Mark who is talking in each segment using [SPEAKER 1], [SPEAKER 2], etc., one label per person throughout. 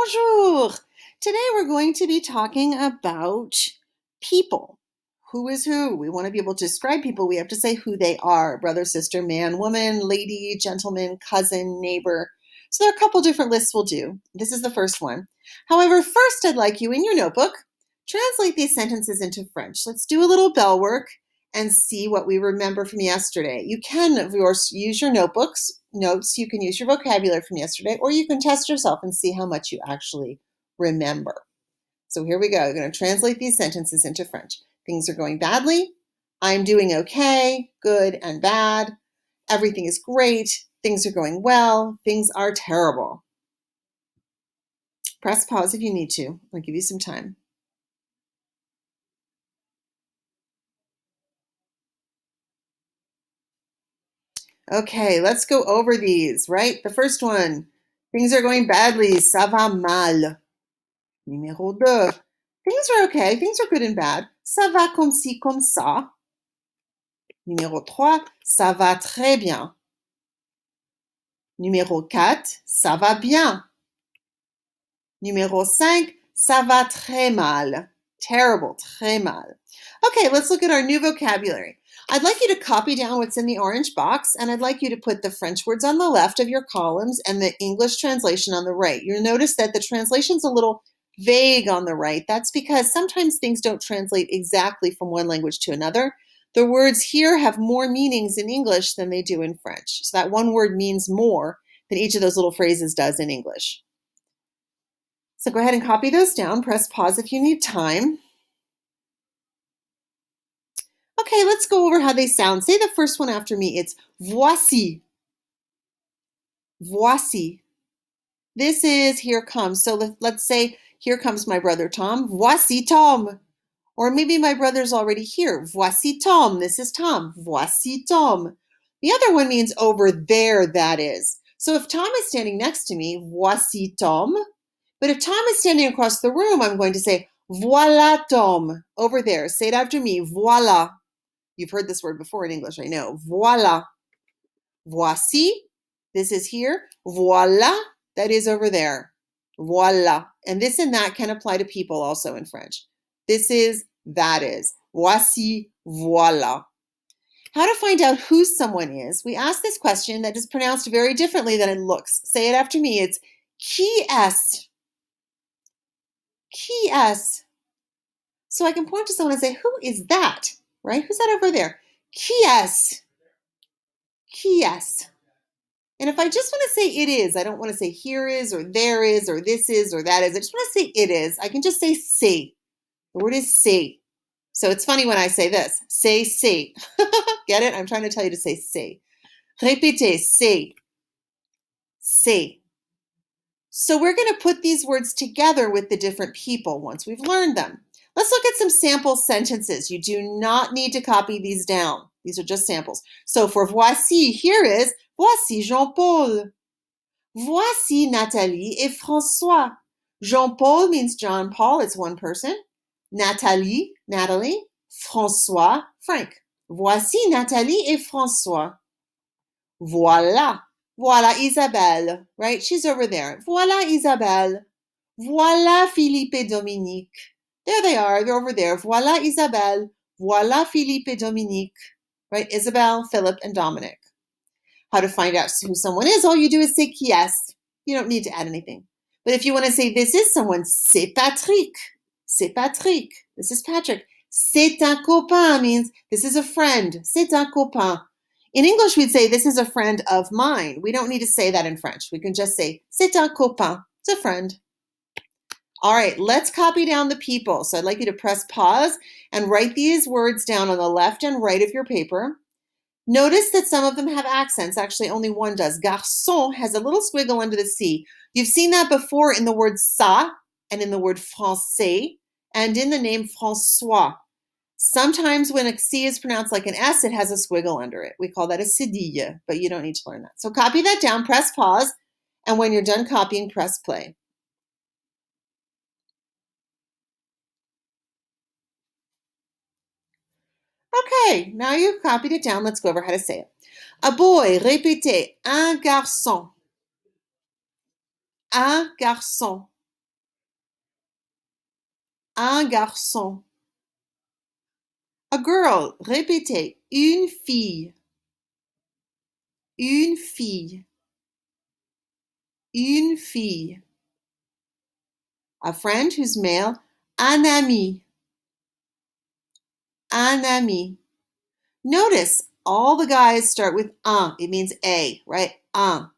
[SPEAKER 1] Bonjour! Today we're going to be talking about people. Who is who? We want to be able to describe people. We have to say who they are. Brother, sister, man, woman, lady, gentleman, cousin, neighbor. So there are a couple different lists we'll do. This is the first one. However, first I'd like you in your notebook, translate these sentences into French. Let's do a little bell work and see what we remember from yesterday. You can, of course, use your notes. You can use your vocabulary from yesterday, or you can test yourself and see how much you actually remember. So here we go. We're going to translate these sentences into French. Things are going badly. I'm doing okay. Good and bad. Everything is great. Things are going well. Things are terrible. Press pause if you need to. I'll give you some time. Okay, let's go over these, right? The first one, things are going badly, ça va mal. Numéro 2, things are okay, things are good and bad, ça va comme ci, comme ça. Numéro 3, ça va très bien. Numéro 4, ça va bien. Numéro 5, ça va très mal. Terrible, très mal. Okay, let's look at our new vocabulary. I'd like you to copy down what's in the orange box, and I'd like you to put the French words on the left of your columns and the English translation on the right. You'll notice that the translation's a little vague on the right. That's because sometimes things don't translate exactly from one language to another. The words here have more meanings in English than they do in French. So that one word means more than each of those little phrases does in English. So go ahead and copy those down. Press pause if you need time. Okay, let's go over how they sound. Say the first one after me. It's voici. Voici. This is here comes. So let's say here comes my brother Tom. Voici Tom. Or maybe my brother's already here. Voici Tom. This is Tom. Voici Tom. The other one means over there, that is. So if Tom is standing next to me, voici Tom. But if Tom is standing across the room, I'm going to say, voilà Tom, over there. Say it after me, voilà. You've heard this word before in English, I know. Voilà. Voici, this is here. Voilà, that is over there. Voilà. And this and that can apply to people also in French. This is, that is. Voici, voilà. How to find out who someone is? We ask this question that is pronounced very differently than it looks. Say it after me. It's qui est? Qui est? So I can point to someone and say, who is that? Right? Who's that over there? Qui est? Qui est? And if I just want to say it is, I don't want to say here is or there is or this is or that is. I just want to say it is. I can just say c'est. The word is c'est. So it's funny when I say this. C'est. Get it? I'm trying to tell you to say c'est. Répétez, c'est. C'est. So we're going to put these words together with the different people once we've learned them. Let's look at some sample sentences. You do not need to copy these down. These are just samples. So for voici, here is voici Jean-Paul. Voici Nathalie et François. Jean-Paul means John Paul. It's one person. Natalie, François, Frank. Voici Nathalie et François. Voilà. Voilà Isabelle, right? She's over there. Voilà Isabelle. Voilà Philippe et Dominique. There they are. They're over there. Voilà Isabelle. Voilà Philippe et Dominique. Right? Isabel, Philip, and Dominic. How to find out who someone is, all you do is say qui est. You don't need to add anything. But if you want to say this is someone, c'est Patrick. C'est Patrick. This is Patrick. C'est un copain means this is a friend. C'est un copain. In English, we'd say this is a friend of mine. We don't need to say that in French. We can just say c'est un copain. It's a friend. All right, let's copy down the people. So I'd like you to press pause and write these words down on the left and right of your paper. Notice that some of them have accents. Actually, only one does. Garçon has a little squiggle under the C. You've seen that before in the word ça and in the word français and in the name François. Sometimes when a C is pronounced like an S, it has a squiggle under it. We call that a cédille, but you don't need to learn that. So copy that down, press pause, and when you're done copying, press play. Okay, now you've copied it down. Let's go over how to say it. A boy, répétez, un garçon. Un garçon. Un garçon. A girl. Répétez. Une fille. Une fille. Une fille. A friend who's male. Un ami. Un ami. Notice all the guys start with un. It means a, right? Un.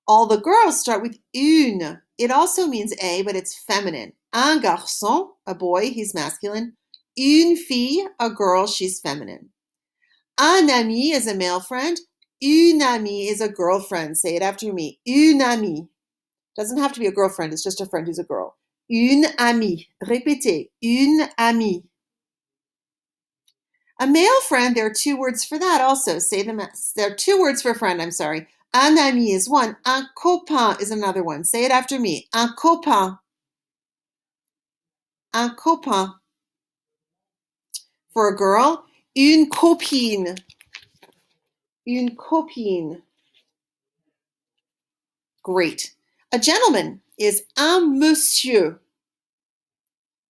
[SPEAKER 1] All the girls start with une. It also means a, but it's feminine. Un garçon, a boy, he's masculine. Une fille, a girl, she's feminine. Un ami is a male friend. Une amie is a girlfriend. Say it after me. Une amie. Doesn't have to be a girlfriend, it's just a friend who's a girl. Une amie. Répétez. Une amie. A male friend, there are two words for that also. Say them. There are two words for friend, I'm sorry. Un ami is one. Un copain is another one. Say it after me. Un copain. Un copain. For a girl, une copine. Une copine. Great. A gentleman is un monsieur.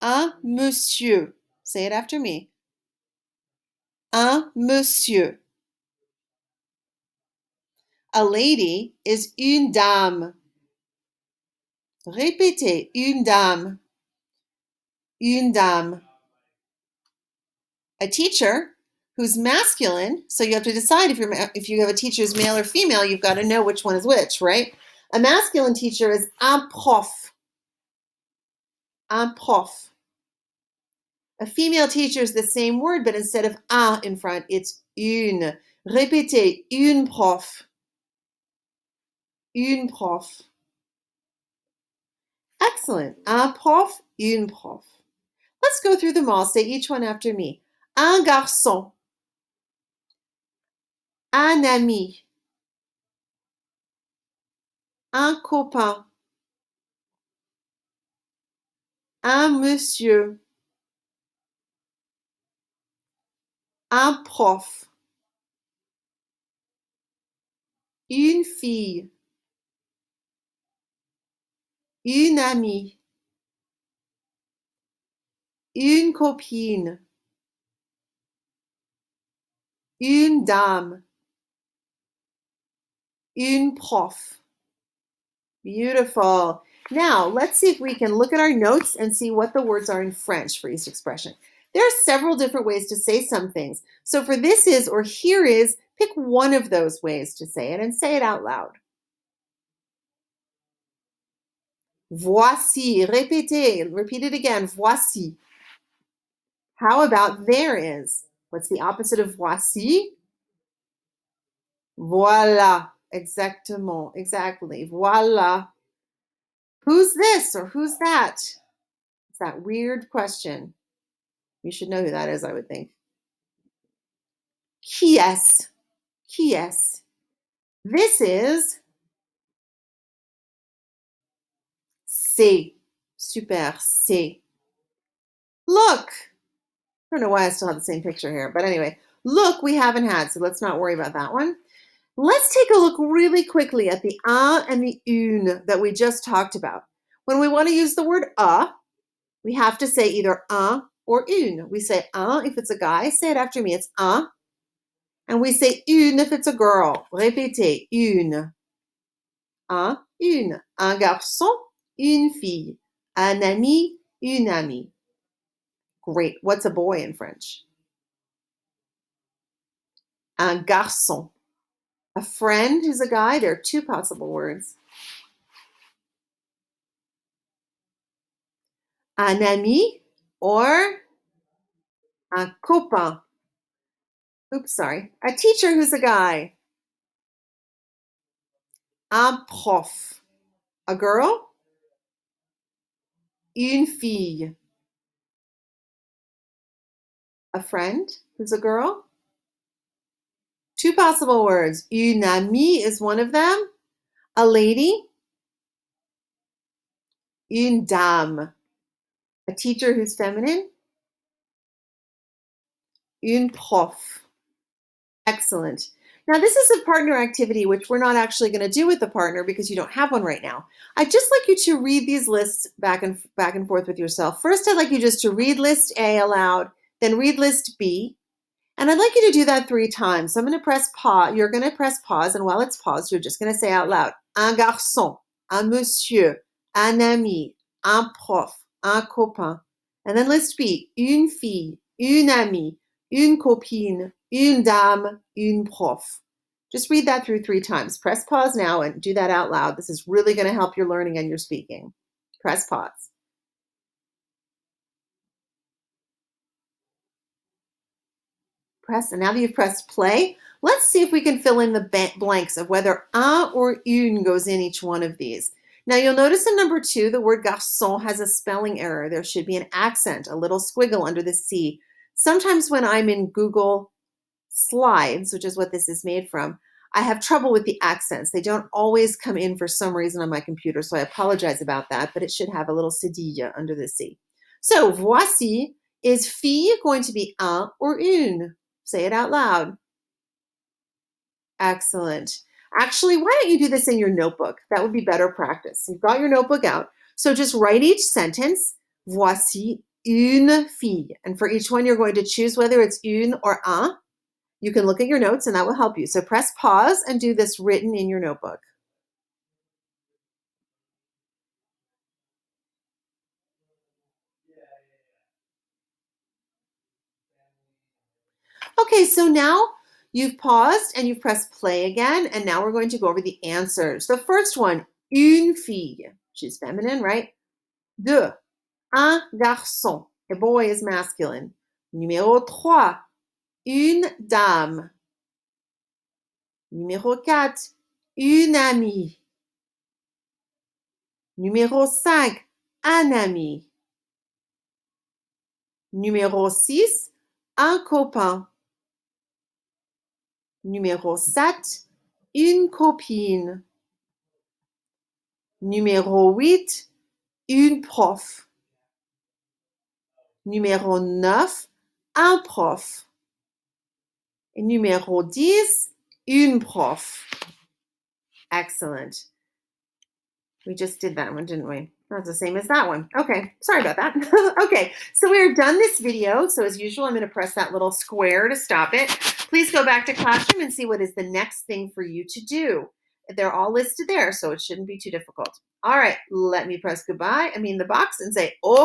[SPEAKER 1] Un monsieur. Say it after me. Un monsieur. A lady is une dame. Répétez, une dame. Une dame. A teacher who's masculine, so you have to decide if you have a teacher who's male or female, you've got to know which one is which, right? A masculine teacher is un prof. Un prof. A female teacher is the same word, but instead of un in front, it's une. Répétez, une prof. Une prof. Excellent. Un prof, une prof. Let's go through them all. Say each one after me. Un garçon. Un ami. Un copain. Un monsieur. Un prof. Une fille. Une amie. Une copine. Une dame. Une prof. Beautiful. Now, let's see if we can look at our notes and see what the words are in French for each expression. There are several different ways to say some things. So for this is or here is, pick one of those ways to say it and say it out loud. Voici. Répétez. Repeat it again. Voici. How about there is? What's the opposite of voici? Voilà. Exactement. Exactly. Voilà. Who's this or who's that? It's that weird question. You should know who that is, I would think. Qui est? Qui est? This is c'est. Super, c'est. Look. I don't know why I still have the same picture here, but anyway. Look, we haven't had, so let's not worry about that one. Let's take a look really quickly at the un and the une that we just talked about. When we want to use the word a, we have to say either un or une. We say un if it's a guy. Say it after me. It's un. And we say une if it's a girl. Répétez, une. Un, une. Un garçon, une fille. Un ami, une amie. Great. What's a boy in French? Un garçon. A friend who's a guy. There are two possible words. Un ami or un copain. Oops, sorry. A teacher who's a guy. Un prof. A girl. Une fille. A friend who's a girl. Two possible words. Une amie is one of them. A lady. Une dame. A teacher who's feminine. Une prof. Excellent. Now, this is a partner activity, which we're not actually going to do with the partner because you don't have one right now. I'd just like you to read these lists back and forth with yourself. First, I'd like you just to read list A aloud, then read list B. And I'd like you to do that 3 times. So I'm going to press pause. You're going to press pause. And while it's paused, you're just going to say out loud, un garçon, un monsieur, un ami, un prof, un copain. And then list B, une fille, une amie, une copine, une dame, une prof. Just read that through 3 times. Press pause now and do that out loud. This is really going to help your learning and your speaking. Press pause. And now that you've pressed play, let's see if we can fill in the blanks of whether un or une goes in each one of these. Now you'll notice in number 2, the word garçon has a spelling error. There should be an accent, a little squiggle under the C. Sometimes when I'm in Google Slides, which is what this is made from, I have trouble with the accents. They don't always come in for some reason on my computer, so I apologize about that, but it should have a little cedille under the C. So, voici, is fille going to be un or une? Say it out loud. Excellent. Actually, why don't you do this in your notebook? That would be better practice. You've got your notebook out. So just write each sentence, voici une fille. And for each one, you're going to choose whether it's une or un. You can look at your notes and that will help you. So press pause and do this written in your notebook. Okay, so now you've paused and you've pressed play again, and now we're going to go over the answers. The first one, une fille. She's feminine, right? Deux, un garçon. A boy is masculine. Numéro 3, une dame. Numéro 4, une amie. Numéro 5, un ami. Numéro 6, un copain. Numéro 7, une copine. Numéro 8, une prof. Numéro 9, un prof. Et numéro 10, une prof. Excellent. We just did that one, didn't we? That's the same as that one. Okay, sorry about that. Okay, so we're done this video. So as usual, I'm going to press that little square to stop it. Please go back to Classroom and see what is the next thing for you to do. They're all listed there, so it shouldn't be too difficult. All right, let me press goodbye. The box and say, oh.